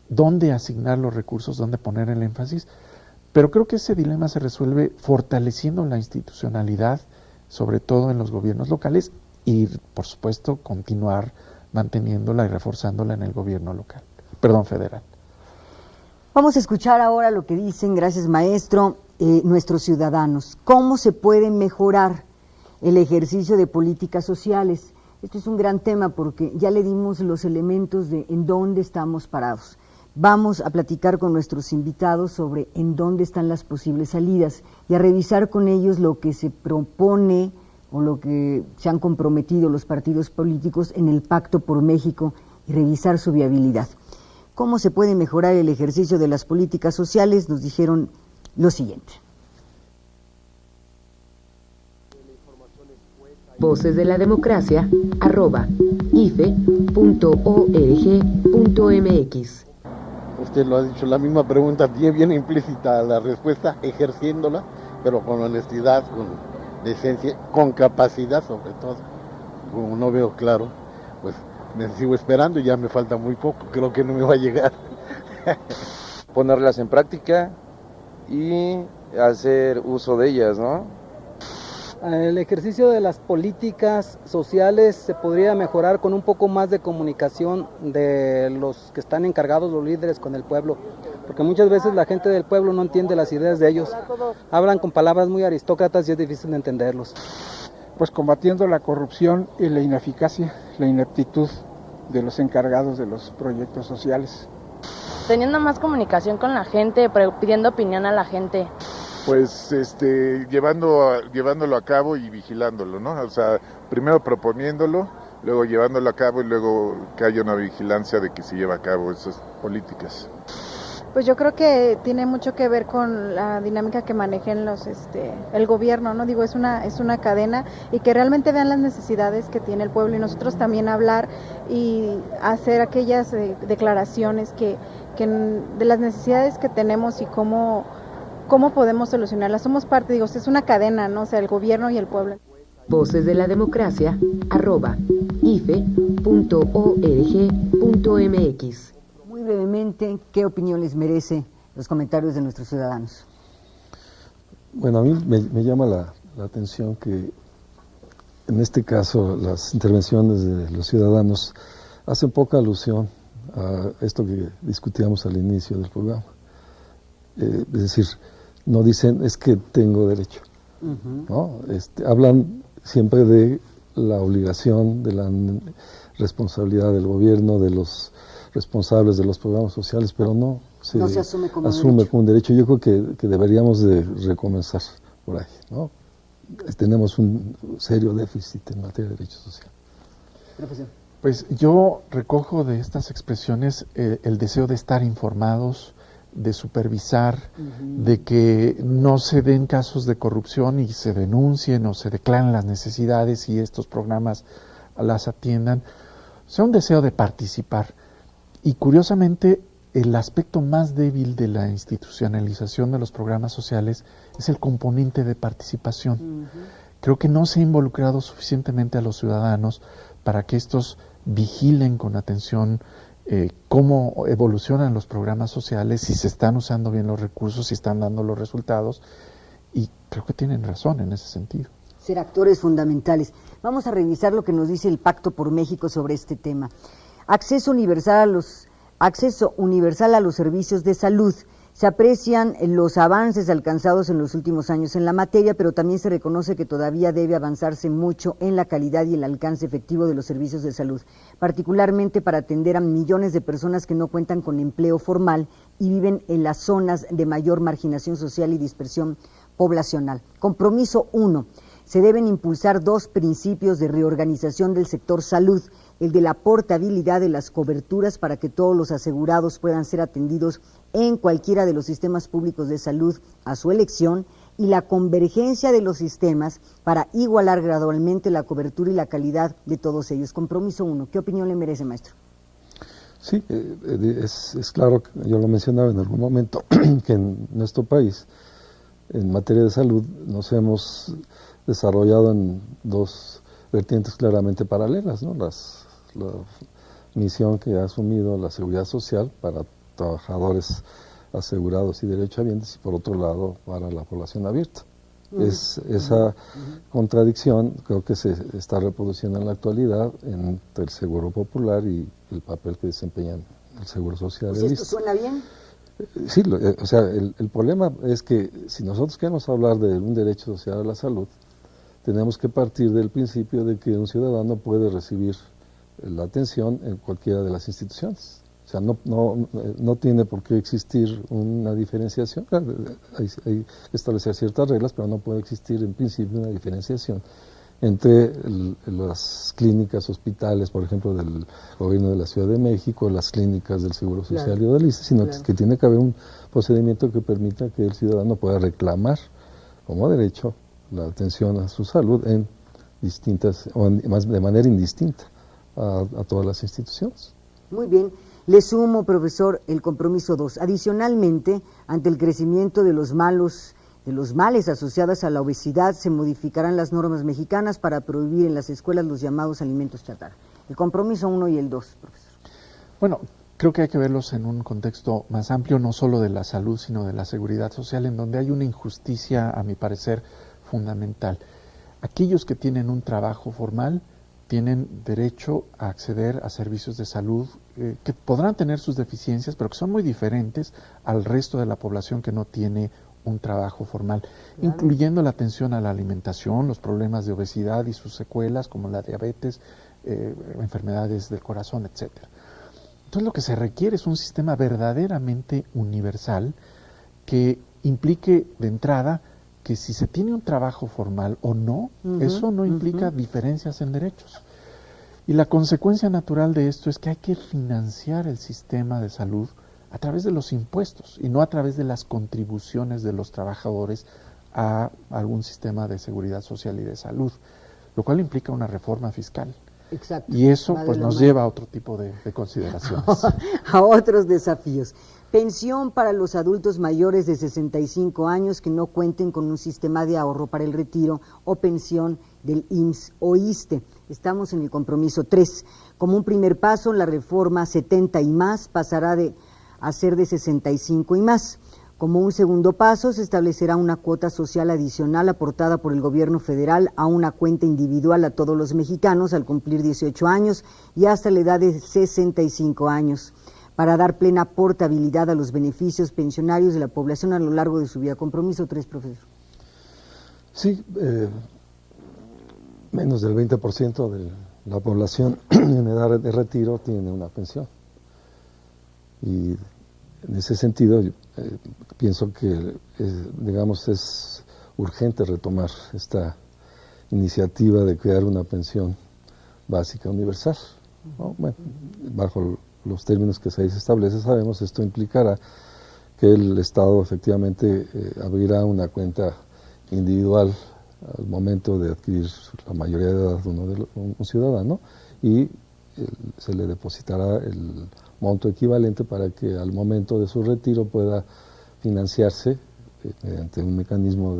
¿Dónde asignar los recursos, dónde poner el énfasis? Pero creo que ese dilema se resuelve fortaleciendo la institucionalidad, sobre todo en los gobiernos locales, y por supuesto continuar manteniéndola y reforzándola en el gobierno federal. Vamos a escuchar ahora lo que dicen, gracias maestro, nuestros ciudadanos. ¿Cómo se puede mejorar el ejercicio de políticas sociales? Este es un gran tema porque ya le dimos los elementos de en dónde estamos parados. Vamos a platicar con nuestros invitados sobre en dónde están las posibles salidas y a revisar con ellos lo que se propone o lo que se han comprometido los partidos políticos en el Pacto por México y revisar su viabilidad. ¿Cómo se puede mejorar el ejercicio de las políticas sociales? Nos dijeron lo siguiente. Voces de la Democracia, @ife.org.mx. Usted lo ha dicho, la misma pregunta bien implícita la respuesta, ejerciéndola, pero con honestidad, con decencia, con capacidad sobre todo. Como no veo claro, pues me sigo esperando y ya me falta muy poco, creo que no me va a llegar. Ponerlas en práctica y hacer uso de ellas, ¿no? El ejercicio de las políticas sociales se podría mejorar con un poco más de comunicación de los que están encargados, los líderes, con el pueblo, porque muchas veces la gente del pueblo no entiende las ideas de ellos, hablan con palabras muy aristócratas y es difícil de entenderlos. Pues combatiendo la corrupción y la ineficacia, la ineptitud de los encargados de los proyectos sociales. Teniendo más comunicación con la gente, pidiendo opinión a la gente. Pues llevándolo a cabo y vigilándolo, ¿no? O sea, primero proponiéndolo, luego llevándolo a cabo y luego que haya una vigilancia de que se lleva a cabo esas políticas. Pues yo creo que tiene mucho que ver con la dinámica que manejen el gobierno, ¿no? Digo, es una cadena y que realmente vean las necesidades que tiene el pueblo y nosotros también hablar y hacer aquellas declaraciones que de las necesidades que tenemos y cómo podemos solucionarlas. Somos parte, digo, es una cadena, ¿no? O sea, el gobierno y el pueblo. Voces de la Democracia, @ife.org.mx. Muy brevemente, ¿qué opinión les merece los comentarios de nuestros ciudadanos? Bueno, a mí me llama la atención que en este caso las intervenciones de los ciudadanos hacen poca alusión a esto que discutíamos al inicio del programa. Es decir, no dicen es que tengo derecho, ¿no? Hablan siempre de la obligación, de la responsabilidad del gobierno, de los responsables de los programas sociales, pero no se asume como un derecho. Yo creo que deberíamos de recomenzar por ahí, ¿no? Tenemos un serio déficit en materia de derechos sociales. Pues yo recojo de estas expresiones el deseo de estar informados, de supervisar, de que no se den casos de corrupción y se denuncien o se declaren las necesidades y estos programas las atiendan. O sea, un deseo de participar. Y curiosamente, el aspecto más débil de la institucionalización de los programas sociales es el componente de participación. creo que no se ha involucrado suficientemente a los ciudadanos para que estos vigilen con atención cómo evolucionan los programas sociales, si se están usando bien los recursos, si están dando los resultados, y creo que tienen razón en ese sentido. Ser actores fundamentales. Vamos a revisar lo que nos dice el Pacto por México sobre este tema. Acceso universal a los servicios de salud. Se aprecian los avances alcanzados en los últimos años en la materia, pero también se reconoce que todavía debe avanzarse mucho en la calidad y el alcance efectivo de los servicios de salud, particularmente para atender a millones de personas que no cuentan con empleo formal y viven en las zonas de mayor marginación social y dispersión poblacional. Compromiso 1. Se deben impulsar 2 principios de reorganización del sector salud, el de la portabilidad de las coberturas para que todos los asegurados puedan ser atendidos en cualquiera de los sistemas públicos de salud a su elección, y la convergencia de los sistemas para igualar gradualmente la cobertura y la calidad de todos ellos. Compromiso 1. ¿Qué opinión le merece, maestro? Sí, es claro, yo lo mencionaba en algún momento, que en nuestro país, en materia de salud, nos desarrollado en 2 vertientes claramente paralelas, ¿no? La misión que ha asumido la seguridad social para trabajadores asegurados y derechohabientes, y por otro lado para la población abierta. Esa contradicción creo que se está reproduciendo en la actualidad entre el Seguro Popular y el papel que desempeñan el Seguro Social. Pues ¿esto suena bien? Sí, o sea, el problema es que si nosotros queremos hablar de un derecho social a la salud, tenemos que partir del principio de que un ciudadano puede recibir la atención en cualquiera de las instituciones. O sea, no tiene por qué existir una diferenciación. Claro, hay que establecer ciertas reglas, pero no puede existir en principio una diferenciación entre las clínicas, hospitales, por ejemplo, del gobierno de la Ciudad de México, las clínicas del Seguro Social y del ISSSTE, sino que tiene que haber un procedimiento que permita que el ciudadano pueda reclamar como derecho la atención a su salud en distintas, o de manera indistinta a todas las instituciones. Muy bien. Le sumo, profesor, el compromiso 2. Adicionalmente, ante el crecimiento de los males asociados a la obesidad, se modificarán las normas mexicanas para prohibir en las escuelas los llamados alimentos chatarra. El compromiso 1 y el 2, profesor. Bueno, creo que hay que verlos en un contexto más amplio, no solo de la salud, sino de la seguridad social, en donde hay una injusticia, a mi parecer, fundamental. Aquellos que tienen un trabajo formal tienen derecho a acceder a servicios de salud que podrán tener sus deficiencias, pero que son muy diferentes al resto de la población que no tiene un trabajo formal, incluyendo la atención a la alimentación, los problemas de obesidad y sus secuelas, como la diabetes, enfermedades del corazón, etcétera. Entonces lo que se requiere es un sistema verdaderamente universal que implique de entrada que si se tiene un trabajo formal o no, eso no implica diferencias en derechos. Y la consecuencia natural de esto es que hay que financiar el sistema de salud a través de los impuestos y no a través de las contribuciones de los trabajadores a algún sistema de seguridad social y de salud, lo cual implica una reforma fiscal. Exacto. Y eso pues nos lleva a otro tipo de consideraciones. A otros desafíos. Pensión para los adultos mayores de 65 años que no cuenten con un sistema de ahorro para el retiro o pensión del IMSS o ISSSTE. Estamos en el compromiso 3. Como un primer paso, la reforma 70 y más pasará a ser de 65 y más. Como un segundo paso, se establecerá una cuota social adicional aportada por el gobierno federal a una cuenta individual a todos los mexicanos al cumplir 18 años y hasta la edad de 65 años, para dar plena portabilidad a los beneficios pensionarios de la población a lo largo de su vida. Compromiso 3, profesor. Sí, menos del 20% de la población en edad de retiro tiene una pensión. Y en ese sentido, pienso que, digamos, es urgente retomar esta iniciativa de crear una pensión básica universal, ¿no? Bueno, bajo los términos que se establece, sabemos, esto implicará que el Estado efectivamente abrirá una cuenta individual al momento de adquirir la mayoría de edad de un ciudadano y se le depositará el monto equivalente para que al momento de su retiro pueda financiarse mediante un mecanismo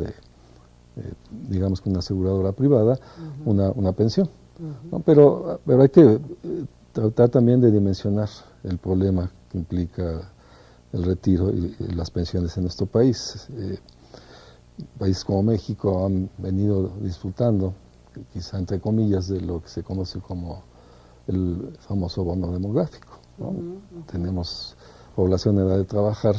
digamos que una aseguradora privada, una pensión. ¿No? Pero hay que tratar también de dimensionar el problema que implica el retiro y las pensiones en nuestro país. Países como México han venido disfrutando, quizá entre comillas, de lo que se conoce como el famoso bono demográfico, ¿no? Tenemos población en edad de trabajar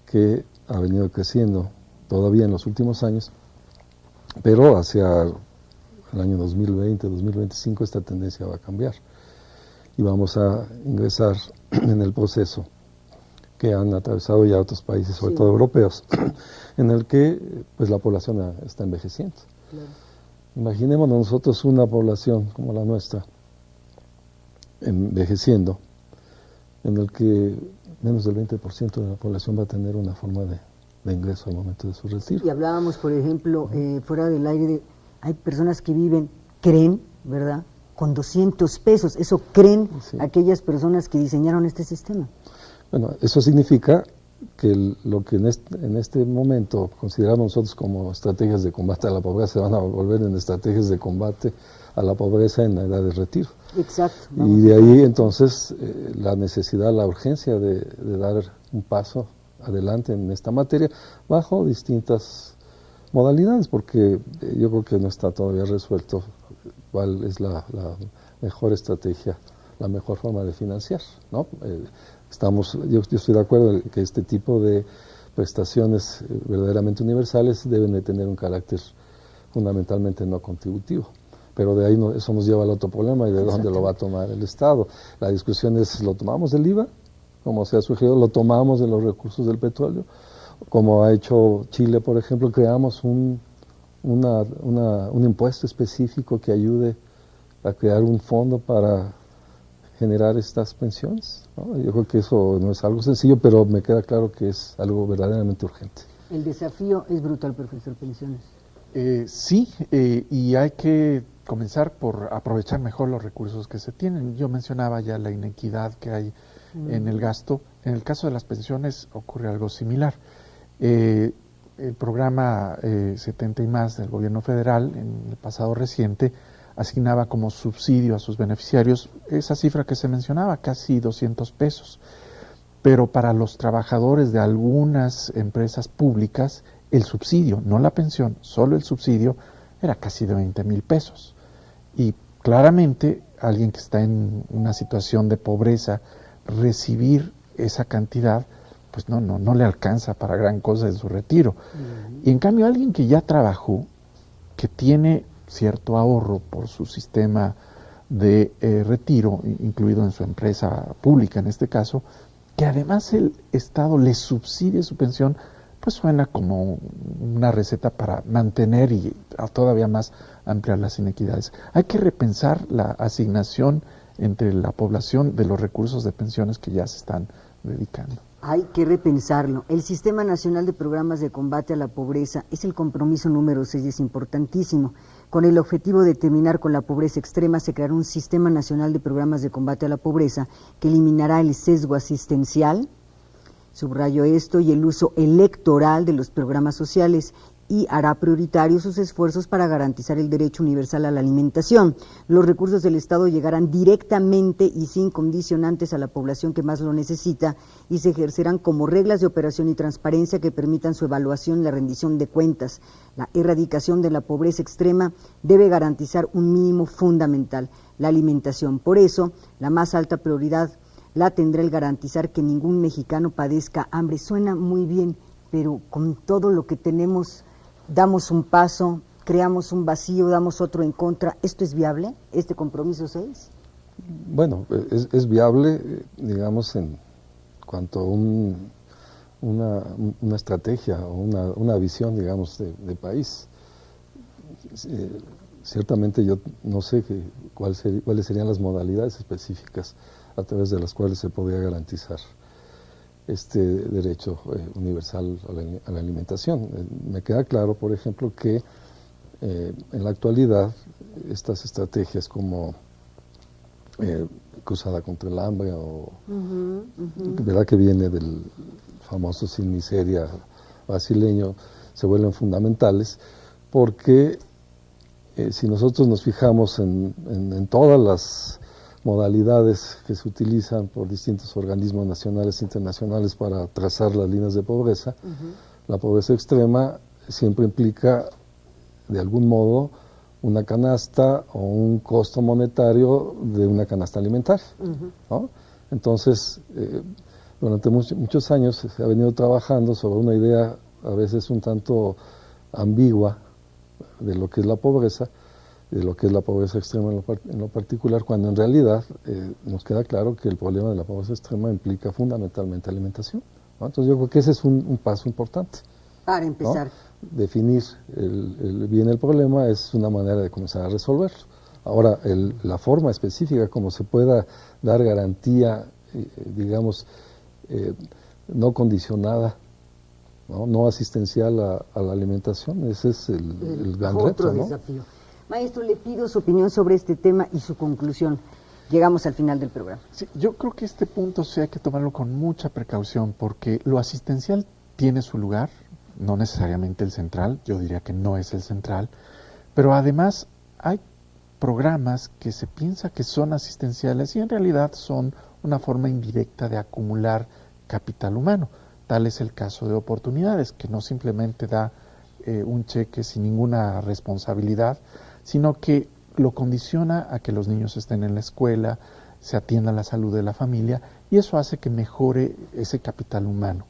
que ha venido creciendo todavía en los últimos años, pero hacia el año 2020, 2025 esta tendencia va a cambiar y vamos a ingresar en el proceso que han atravesado ya otros países, sobre todo europeos, en el que pues la población está envejeciendo. Claro. Imaginémonos nosotros una población como la nuestra, envejeciendo, en el que menos del 20% de la población va a tener una forma de ingreso al momento de su retiro. Y hablábamos, por ejemplo, fuera del aire, hay personas que creen, ¿verdad?, con 200 pesos, eso creen aquellas personas que diseñaron este sistema. Bueno, eso significa que lo que en este momento consideramos nosotros como estrategias de combate a la pobreza se van a volver en estrategias de combate a la pobreza en la edad de retiro. Exacto. Y de ahí entonces la necesidad, la urgencia de dar un paso adelante en esta materia bajo distintas modalidades, porque yo creo que no está todavía resuelto cuál es la mejor estrategia, la mejor forma de financiar, ¿no? Yo estoy de acuerdo en que este tipo de prestaciones verdaderamente universales deben de tener un carácter fundamentalmente no contributivo. Pero de ahí eso nos lleva al otro problema, y de dónde lo va a tomar el Estado. La discusión es, ¿lo tomamos del IVA? Como se ha sugerido, ¿lo tomamos de los recursos del petróleo? Como ha hecho Chile, por ejemplo, creamos un impuesto específico que ayude a crear un fondo para generar estas pensiones, ¿no? Yo creo que eso no es algo sencillo, pero me queda claro que es algo verdaderamente urgente. El desafío es brutal, profesor Pensiones. Sí, y hay que comenzar por aprovechar mejor los recursos que se tienen. Yo mencionaba ya la inequidad que hay en el gasto. En el caso de las pensiones ocurre algo similar. El programa 70 y más del gobierno federal, en el pasado reciente, asignaba como subsidio a sus beneficiarios esa cifra que se mencionaba, casi 200 pesos. Pero para los trabajadores de algunas empresas públicas, el subsidio, no la pensión, solo el subsidio, era casi de 20,000 pesos. Y claramente, alguien que está en una situación de pobreza, recibir esa cantidad, pues no le alcanza para gran cosa en su retiro. Y en cambio, alguien que ya trabajó, que tiene cierto ahorro por su sistema de retiro, incluido en su empresa pública en este caso, que además el Estado le subsidie su pensión, pues suena como una receta para mantener y todavía más ampliar las inequidades. Hay que repensar la asignación entre la población de los recursos de pensiones que ya se están dedicando. Hay que repensarlo. El Sistema Nacional de Programas de Combate a la Pobreza es el compromiso número 6, es importantísimo. Con el objetivo de terminar con la pobreza extrema, se creará un Sistema Nacional de Programas de Combate a la Pobreza que eliminará el sesgo asistencial, subrayo esto, y el uso electoral de los programas sociales, y hará prioritarios sus esfuerzos para garantizar el derecho universal a la alimentación. Los recursos del Estado llegarán directamente y sin condicionantes a la población que más lo necesita y se ejercerán como reglas de operación y transparencia que permitan su evaluación y la rendición de cuentas. La erradicación de la pobreza extrema debe garantizar un mínimo fundamental, la alimentación. Por eso, la más alta prioridad la tendrá el garantizar que ningún mexicano padezca hambre. Suena muy bien, pero con todo lo que tenemos, damos un paso, creamos un vacío, damos otro en contra. ¿Esto es viable, este compromiso 6? Bueno, es viable, digamos, en cuanto a una estrategia o una visión, digamos, de país. Ciertamente yo no sé cuáles serían las modalidades específicas a través de las cuales se podría garantizar este derecho universal a la alimentación. Me queda claro, por ejemplo, que en la actualidad estas estrategias como Cruzada contra el Hambre, o ¿verdad?, que viene del famoso Sin Miseria brasileño, se vuelven fundamentales, porque si nosotros nos fijamos en todas las modalidades que se utilizan por distintos organismos nacionales e internacionales para trazar las líneas de pobreza, la pobreza extrema siempre implica, de algún modo, una canasta o un costo monetario de una canasta alimentaria, ¿no? Entonces, durante muchos años se ha venido trabajando sobre una idea a veces un tanto ambigua de lo que es la pobreza, de lo que es la pobreza extrema en lo particular, cuando en realidad nos queda claro que el problema de la pobreza extrema implica fundamentalmente alimentación, ¿no? Entonces yo creo que ese es un paso importante. Para empezar. ¿No? Definir bien el problema es una manera de comenzar a resolverlo. Ahora, la forma específica como se pueda dar garantía, digamos, no condicionada, no asistencial a la alimentación, ese es el gran reto, ¿no? Desafío. Maestro, le pido su opinión sobre este tema y su conclusión. Llegamos al final del programa. Sí, yo creo que este punto sí hay que tomarlo con mucha precaución, porque lo asistencial tiene su lugar, no necesariamente el central, yo diría que no es el central, pero además hay programas que se piensa que son asistenciales y en realidad son una forma indirecta de acumular capital humano. Tal es el caso de Oportunidades, que no simplemente da un cheque sin ninguna responsabilidad, sino que lo condiciona a que los niños estén en la escuela, se atienda la salud de la familia, y eso hace que mejore ese capital humano.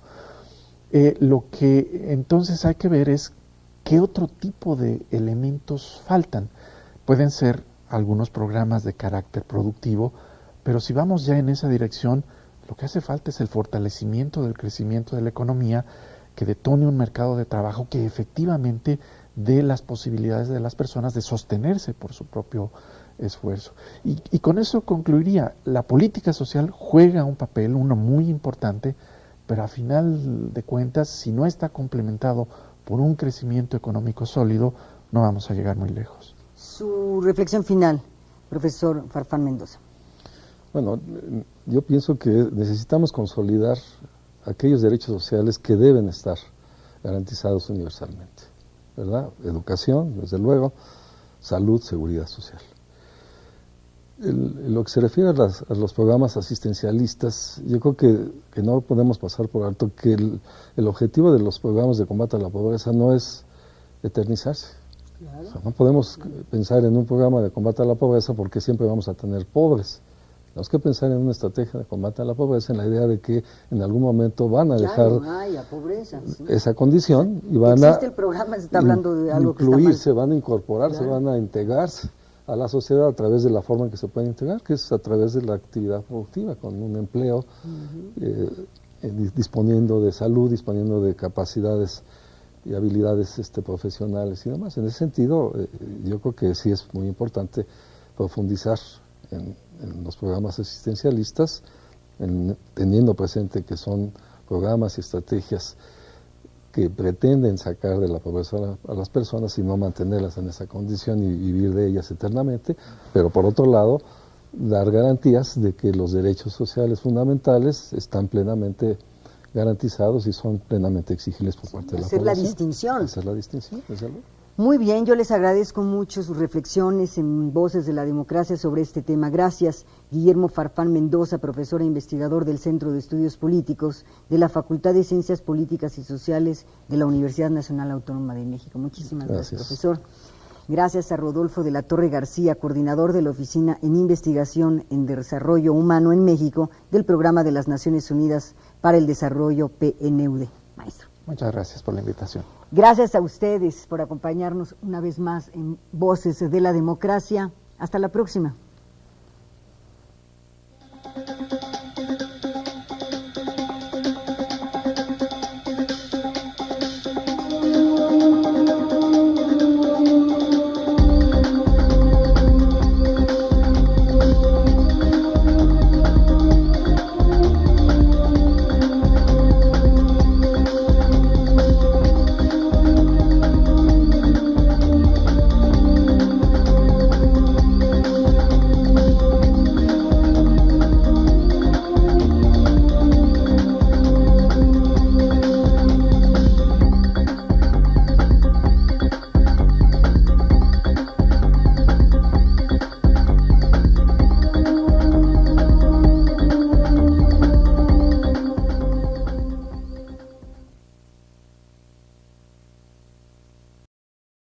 Lo que entonces hay que ver es qué otro tipo de elementos faltan. Pueden ser algunos programas de carácter productivo, pero si vamos ya en esa dirección, lo que hace falta es el fortalecimiento del crecimiento de la economía, que detone un mercado de trabajo que efectivamente dé las posibilidades de las personas de sostenerse por su propio esfuerzo. Y con eso concluiría, la política social juega un papel, uno muy importante, pero a final de cuentas, si no está complementado por un crecimiento económico sólido, no vamos a llegar muy lejos. Su reflexión final, profesor Farfán Mendoza. Bueno, yo pienso que necesitamos consolidar aquellos derechos sociales que deben estar garantizados universalmente, ¿verdad? Educación, desde luego, salud, seguridad social. Lo que se refiere a los programas asistencialistas, yo creo que no podemos pasar por alto que el objetivo de los programas de combate a la pobreza no es eternizarse. Claro. O sea, no podemos pensar en un programa de combate a la pobreza porque siempre vamos a tener pobres. Tenemos que pensar en una estrategia de combate a la pobreza, en la idea de que en algún momento van a dejar pobreza, sí, esa condición y van el programa, se está hablando de algo incluirse, que está mal. van a incorporarse, van a integrarse a la sociedad a través de la forma en que se pueden integrar, que es a través de la actividad productiva, con un empleo, disponiendo de salud, disponiendo de capacidades y habilidades profesionales y demás. En ese sentido, yo creo que sí es muy importante profundizar en los programas asistencialistas, teniendo presente que son programas y estrategias que pretenden sacar de la pobreza a las personas y no mantenerlas en esa condición y vivir de ellas eternamente, pero por otro lado, dar garantías de que los derechos sociales fundamentales están plenamente garantizados y son plenamente exigibles por parte de la población. Hacer la distinción. Hacer la distinción, desde luego. Muy bien, yo les agradezco mucho sus reflexiones en Voces de la Democracia sobre este tema. Gracias, Guillermo Farfán Mendoza, profesor e investigador del Centro de Estudios Políticos de la Facultad de Ciencias Políticas y Sociales de la Universidad Nacional Autónoma de México. Muchísimas gracias, profesor. Gracias a Rodolfo de la Torre García, coordinador de la Oficina en Investigación en Desarrollo Humano en México del Programa de las Naciones Unidas para el Desarrollo PNUD. Maestro. Muchas gracias por la invitación. Gracias a ustedes por acompañarnos una vez más en Voces de la Democracia. Hasta la próxima.